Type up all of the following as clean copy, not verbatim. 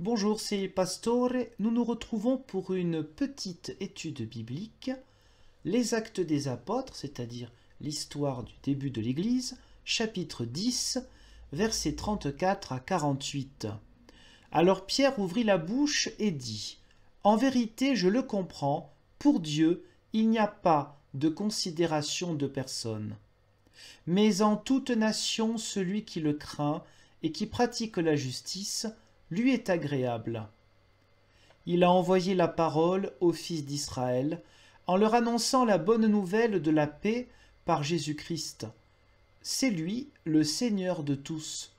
Bonjour, c'est Pastore. Nous nous retrouvons pour une petite étude biblique, les Actes des Apôtres, c'est-à-dire l'histoire du début de l'Église, chapitre 10, versets 34 à 48. Alors Pierre ouvrit la bouche et dit : « En vérité, je le comprends, pour Dieu, il n'y a pas de considération de personne. Mais en toute nation, celui qui le craint et qui pratique la justice, lui est agréable. Il a envoyé la parole aux fils d'Israël en leur annonçant la bonne nouvelle de la paix par Jésus-Christ. C'est lui le Seigneur de tous.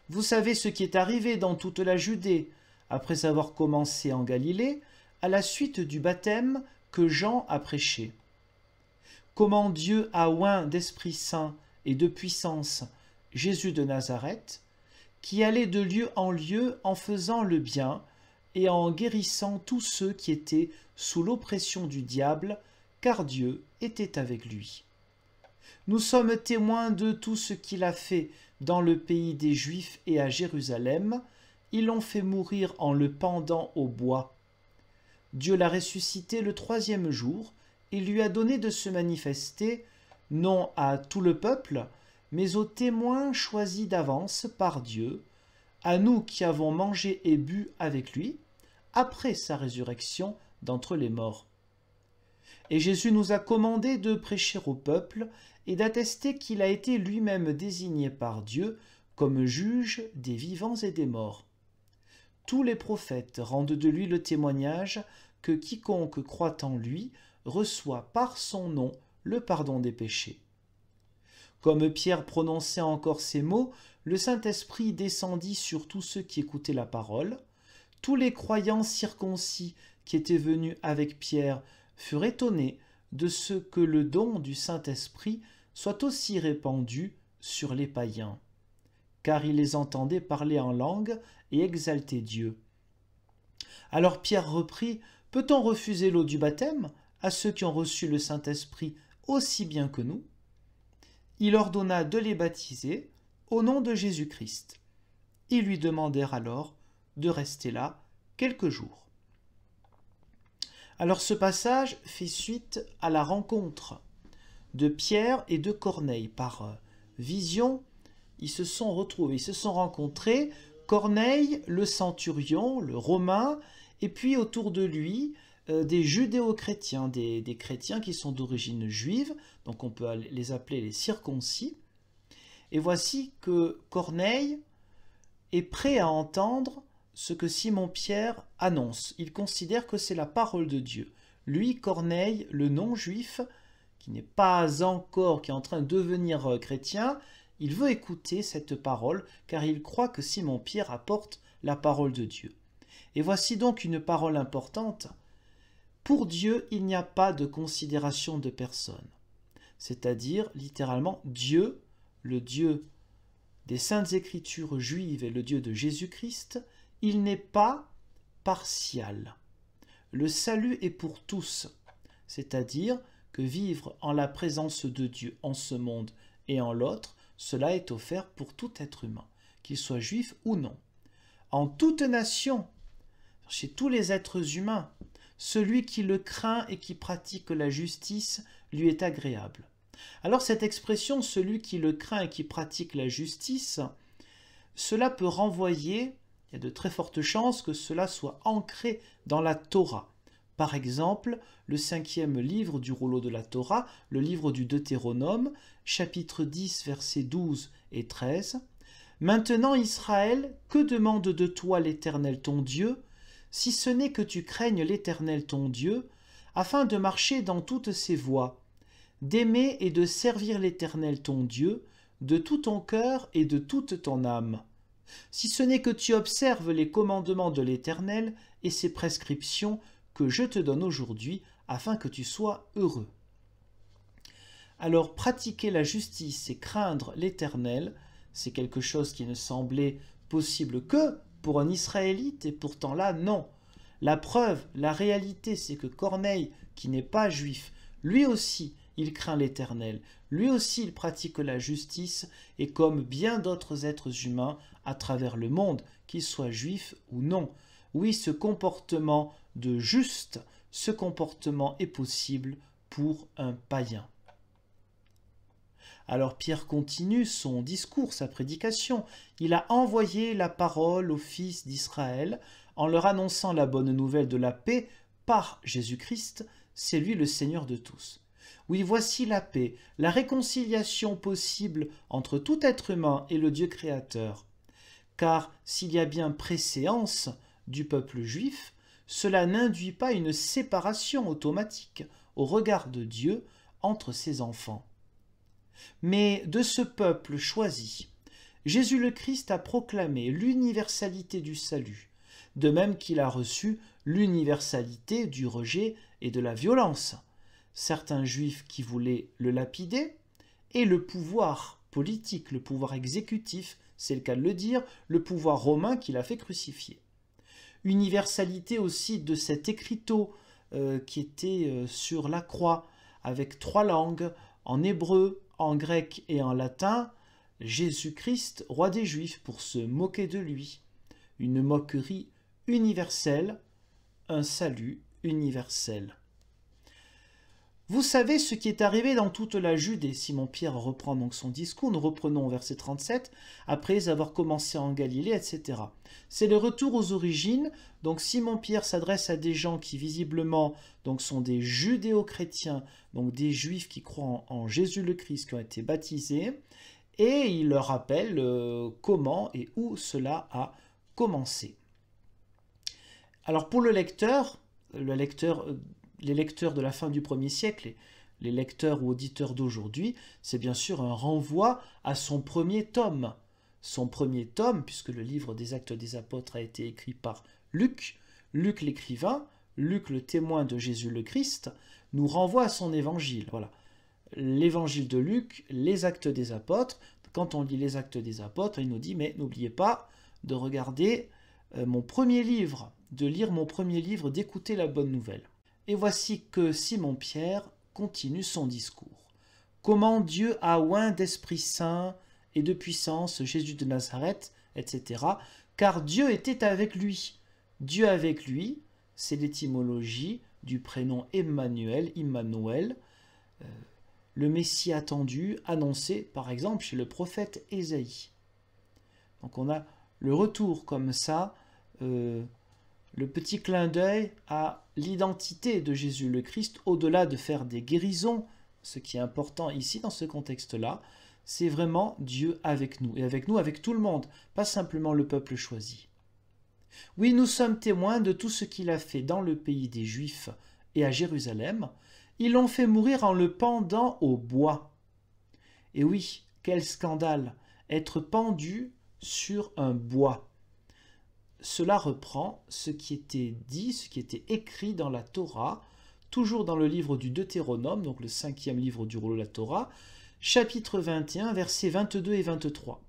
Vous savez ce qui est arrivé dans toute la Judée, après avoir commencé en Galilée, à la suite du baptême que Jean a prêché. Comment Dieu a oint d'Esprit Saint et de puissance Jésus de Nazareth, qui allait de lieu en lieu en faisant le bien et en guérissant tous ceux qui étaient sous l'oppression du diable, car Dieu était avec lui. Nous sommes témoins de tout ce qu'il a fait dans le pays des Juifs et à Jérusalem. Ils l'ont fait mourir en le pendant au bois. Dieu l'a ressuscité le troisième jour et lui a donné de se manifester, non à tout le peuple, mais aux témoins choisis d'avance par Dieu, à nous qui avons mangé et bu avec lui, après sa résurrection d'entre les morts. Et Jésus nous a commandé de prêcher au peuple et d'attester qu'il a été lui-même désigné par Dieu comme juge des vivants et des morts. Tous les prophètes rendent de lui le témoignage que quiconque croit en lui reçoit par son nom le pardon des péchés. Comme Pierre prononçait encore ces mots, le Saint-Esprit descendit sur tous ceux qui écoutaient la parole. Tous les croyants circoncis qui étaient venus avec Pierre furent étonnés de ce que le don du Saint-Esprit soit aussi répandu sur les païens, car ils les entendaient parler en langue et exalter Dieu. Alors Pierre reprit : « Peut-on refuser l'eau du baptême à ceux qui ont reçu le Saint-Esprit aussi bien que nous ?» Il ordonna de les baptiser au nom de Jésus-Christ. Ils lui demandèrent alors de rester là quelques jours. Alors ce passage fait suite à la rencontre de Pierre et de Corneille. Par vision, ils se sont retrouvés, ils se sont rencontrés, Corneille, le centurion, le Romain, et puis autour de lui, des judéo-chrétiens, des chrétiens qui sont d'origine juive, donc on peut les appeler les circoncis. Et voici que Corneille est prêt à entendre ce que Simon-Pierre annonce. Il considère que c'est la parole de Dieu. Lui, Corneille, le non-juif, qui n'est pas encore, qui est en train de devenir chrétien, il veut écouter cette parole, car il croit que Simon-Pierre apporte la parole de Dieu. Et voici donc une parole importante. Pour Dieu, il n'y a pas de considération de personne. C'est-à-dire, littéralement, Dieu, le Dieu des Saintes Écritures juives et le Dieu de Jésus-Christ, il n'est pas partial. Le salut est pour tous, c'est-à-dire que vivre en la présence de Dieu en ce monde et en l'autre, cela est offert pour tout être humain, qu'il soit juif ou non. En toute nation, chez tous les êtres humains, celui qui le craint et qui pratique la justice lui est agréable. Alors cette expression, celui qui le craint et qui pratique la justice, cela peut renvoyer, il y a de très fortes chances que cela soit ancré dans la Torah. Par exemple, le 5e livre du rouleau de la Torah, le livre du Deutéronome, chapitre 10, versets 12 et 13. « Maintenant, Israël, que demande de toi l'Éternel ton Dieu, si ce n'est que tu craignes l'Éternel ton Dieu, afin de marcher dans toutes ses voies, d'aimer et de servir l'Éternel ton Dieu, de tout ton cœur et de toute ton âme. Si ce n'est que tu observes les commandements de l'Éternel et ses prescriptions que je te donne aujourd'hui, afin que tu sois heureux. » Alors, pratiquer la justice et craindre l'Éternel, c'est quelque chose qui ne semblait possible que pour un Israélite, et pourtant là, non. La preuve, la réalité, c'est que Corneille, qui n'est pas juif, lui aussi, il craint l'Éternel. Lui aussi, il pratique la justice, et comme bien d'autres êtres humains à travers le monde qu'il soit juif ou non. Oui, ce comportement de juste, ce comportement est possible pour un païen. Alors Pierre continue son discours, sa prédication. Il a envoyé la parole aux fils d'Israël en leur annonçant la bonne nouvelle de la paix par Jésus-Christ, c'est lui le Seigneur de tous. Oui, voici la paix, la réconciliation possible entre tout être humain et le Dieu créateur. Car s'il y a bien préséance du peuple juif, cela n'induit pas une séparation automatique au regard de Dieu entre ses enfants. Mais de ce peuple choisi, Jésus le Christ a proclamé l'universalité du salut, de même qu'il a reçu l'universalité du rejet et de la violence. Certains juifs qui voulaient le lapider, et le pouvoir politique, le pouvoir exécutif, c'est le cas de le dire, le pouvoir romain qui l'a fait crucifier. Universalité aussi de cet écriteau qui était sur la croix, avec 3 langues, en hébreu, en grec et en latin, Jésus-Christ, roi des Juifs, pour se moquer de lui. Une moquerie universelle, un salut universel. Vous savez ce qui est arrivé dans toute la Judée. Simon-Pierre reprend donc son discours. Nous reprenons au verset 37, après avoir commencé en Galilée, etc. C'est le retour aux origines. Donc Simon-Pierre s'adresse à des gens qui visiblement donc, sont des judéo-chrétiens, donc des juifs qui croient en Jésus le Christ, qui ont été baptisés, et il leur rappelle comment et où cela a commencé. Alors pour les lecteurs de la fin du 1er siècle, et les lecteurs ou auditeurs d'aujourd'hui, c'est bien sûr un renvoi à son premier tome. Son premier tome, puisque le livre des Actes des Apôtres a été écrit par Luc, Luc l'écrivain, Luc le témoin de Jésus le Christ, nous renvoie à son évangile. Voilà. L'évangile de Luc, les Actes des Apôtres. Quand on lit les Actes des Apôtres, il nous dit, mais n'oubliez pas de regarder mon premier livre, de lire mon premier livre, d'écouter la bonne nouvelle. Et voici que Simon-Pierre continue son discours. Comment Dieu a oint d'Esprit Saint et de puissance Jésus de Nazareth, etc. Car Dieu était avec lui. Dieu avec lui, c'est l'étymologie du prénom Emmanuel, Immanuel, le Messie attendu, annoncé par exemple chez le prophète Ésaïe. Donc on a le retour comme ça, le petit clin d'œil à l'identité de Jésus le Christ, au-delà de faire des guérisons. Ce qui est important ici dans ce contexte-là, c'est vraiment Dieu avec nous, et avec nous, avec tout le monde, pas simplement le peuple choisi. Oui, nous sommes témoins de tout ce qu'il a fait dans le pays des Juifs et à Jérusalem. Ils l'ont fait mourir en le pendant au bois. Et oui, quel scandale, être pendu sur un bois. Cela reprend ce qui était dit, ce qui était écrit dans la Torah, toujours dans le livre du Deutéronome, donc le 5e livre du rouleau de la Torah, chapitre 21, versets 22 et 23.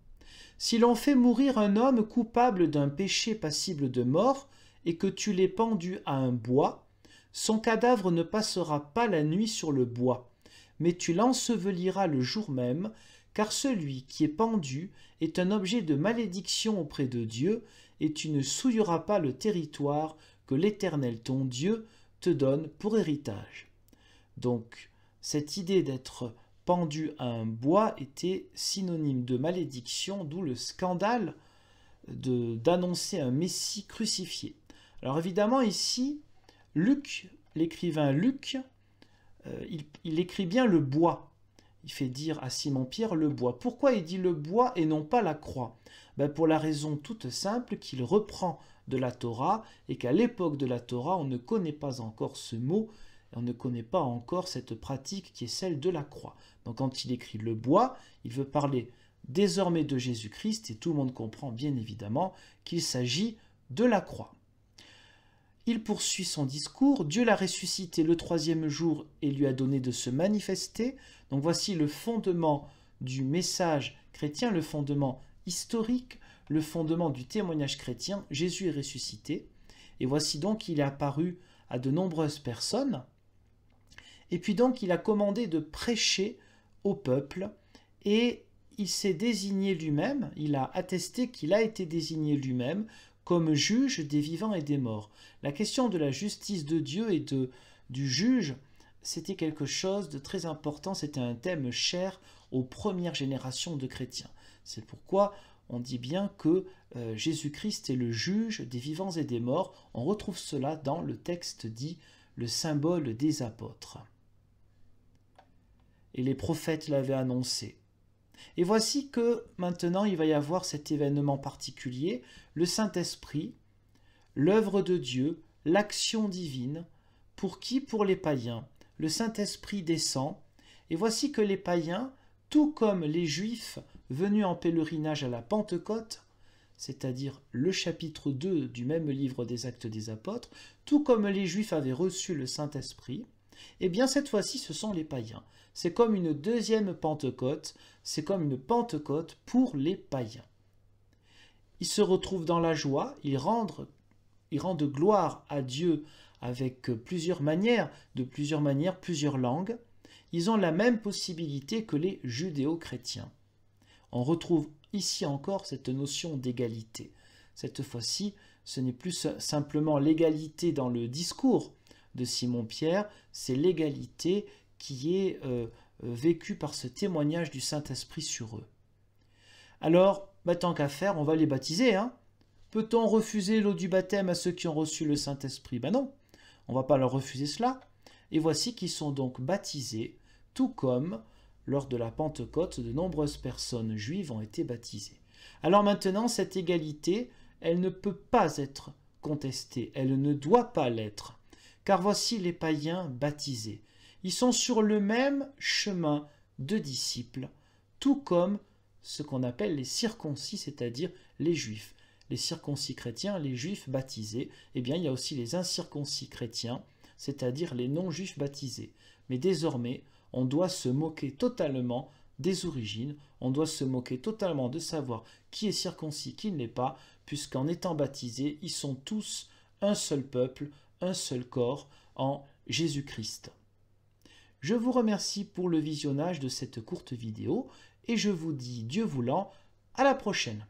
Si l'on fait mourir un homme coupable d'un péché passible de mort, et que tu l'aies pendu à un bois, son cadavre ne passera pas la nuit sur le bois, mais tu l'enseveliras le jour même, car celui qui est pendu est un objet de malédiction auprès de Dieu, et tu ne souilleras pas le territoire que l'Éternel ton Dieu te donne pour héritage. Donc, cette idée d'être pendu à un bois était synonyme de malédiction, d'où le scandale d'annoncer un Messie crucifié. Alors évidemment ici, Luc, l'écrivain Luc, il écrit bien le bois. Il fait dire à Simon-Pierre le bois. Pourquoi il dit le bois et non pas la croix? Pour la raison toute simple qu'il reprend de la Torah et qu'à l'époque de la Torah, on ne connaît pas encore ce mot, on ne connaît pas encore cette pratique qui est celle de la croix. Donc quand il écrit le bois, il veut parler désormais de Jésus-Christ et tout le monde comprend bien évidemment qu'il s'agit de la croix. Il poursuit son discours, Dieu l'a ressuscité le 3e jour et lui a donné de se manifester. Donc voici le fondement du message chrétien, le fondement historique, le fondement du témoignage chrétien. Jésus est ressuscité. Et voici donc qu'il est apparu à de nombreuses personnes. Et puis donc il a commandé de prêcher au peuple et il s'est désigné lui-même, il a attesté qu'il a été désigné lui-même comme juge des vivants et des morts. La question de la justice de Dieu et du juge, c'était quelque chose de très important, c'était un thème cher aux premières générations de chrétiens. C'est pourquoi on dit bien que Jésus-Christ est le juge des vivants et des morts. On retrouve cela dans le texte dit le symbole des apôtres. Et les prophètes l'avaient annoncé. Et voici que maintenant il va y avoir cet événement particulier, le Saint-Esprit, l'œuvre de Dieu, l'action divine. Pour qui? Pour les païens. Le Saint-Esprit descend, et voici que les païens, tout comme les Juifs venus en pèlerinage à la Pentecôte, c'est-à-dire le chapitre 2 du même livre des Actes des Apôtres, tout comme les Juifs avaient reçu le Saint-Esprit, eh bien cette fois-ci ce sont les païens. C'est comme une deuxième Pentecôte, c'est comme une Pentecôte pour les païens. Ils se retrouvent dans la joie, ils rendent gloire à Dieu avec plusieurs manières, plusieurs langues. Ils ont la même possibilité que les judéo-chrétiens. On retrouve ici encore cette notion d'égalité. Cette fois-ci, ce n'est plus simplement l'égalité dans le discours de Simon-Pierre, c'est l'égalité qui est vécue par ce témoignage du Saint-Esprit sur eux. Alors, tant qu'à faire, on va les baptiser. Peut-on refuser l'eau du baptême à ceux qui ont reçu le Saint-Esprit? Non, on ne va pas leur refuser cela. Et voici qu'ils sont donc baptisés, tout comme lors de la Pentecôte, de nombreuses personnes juives ont été baptisées. Alors maintenant, cette égalité, elle ne peut pas être contestée, elle ne doit pas l'être. Car voici les païens baptisés. Ils sont sur le même chemin de disciples, tout comme ce qu'on appelle les circoncis, c'est-à-dire les juifs. Les circoncis chrétiens, les juifs baptisés, eh bien il y a aussi les incirconcis chrétiens, c'est-à-dire les non-juifs baptisés. Mais désormais, on doit se moquer totalement des origines, on doit se moquer totalement de savoir qui est circoncis, qui ne l'est pas, puisqu'en étant baptisés, ils sont tous un seul peuple, un seul corps en Jésus-Christ. Je vous remercie pour le visionnage de cette courte vidéo et je vous dis, Dieu voulant, à la prochaine.